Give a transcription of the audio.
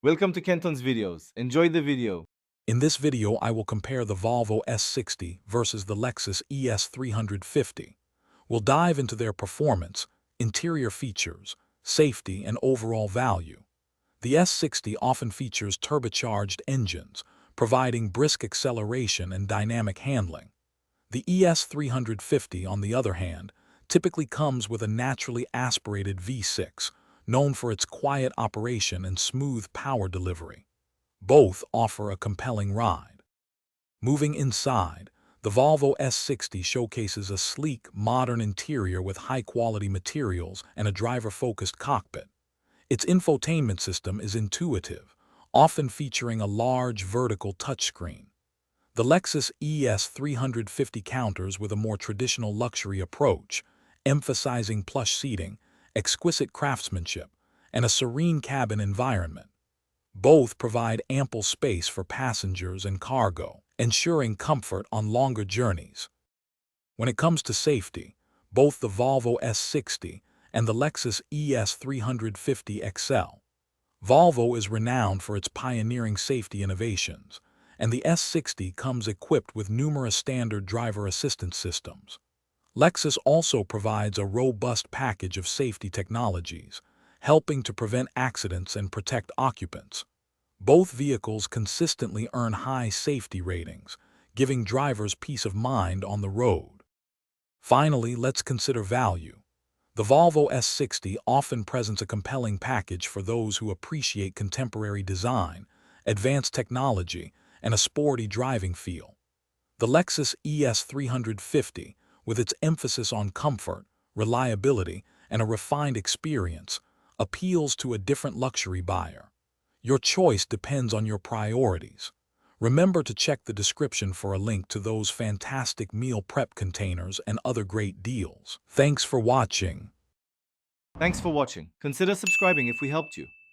Welcome to Kenton's videos. Enjoy the video. In this video, I will compare the Volvo S60 versus the Lexus ES 350. We'll dive into their performance, interior features, safety, and overall value. The S60 often features turbocharged engines, providing brisk acceleration and dynamic handling. The ES 350, on the other hand, typically comes with a naturally aspirated V6, known for its quiet operation and smooth power delivery. Both offer a compelling ride. Moving inside, the Volvo S60 showcases a sleek, modern interior with high-quality materials and a driver-focused cockpit. Its infotainment system is intuitive, often featuring a large vertical touchscreen. The Lexus ES 350 counters with a more traditional luxury approach, emphasizing plush seating, exquisite craftsmanship, and a serene cabin environment. Both provide ample space for passengers and cargo, ensuring comfort on longer journeys. When it comes to safety, both the Volvo S60 and the Lexus ES 350 XL. Volvo is renowned for its pioneering safety innovations, and the S60 comes equipped with numerous standard driver assistance systems. Lexus also provides a robust package of safety technologies, helping to prevent accidents and protect occupants. Both vehicles consistently earn high safety ratings, giving drivers peace of mind on the road. Finally, let's consider value. The Volvo S60 often presents a compelling package for those who appreciate contemporary design, advanced technology, and a sporty driving feel. The Lexus ES 350, with its emphasis on comfort, reliability, and a refined experience, appeals to a different luxury buyer. Your choice depends on your priorities. Remember to check the description for a link to those fantastic meal prep containers and other great deals. Thanks for watching. Thanks for watching. Consider subscribing if we helped you.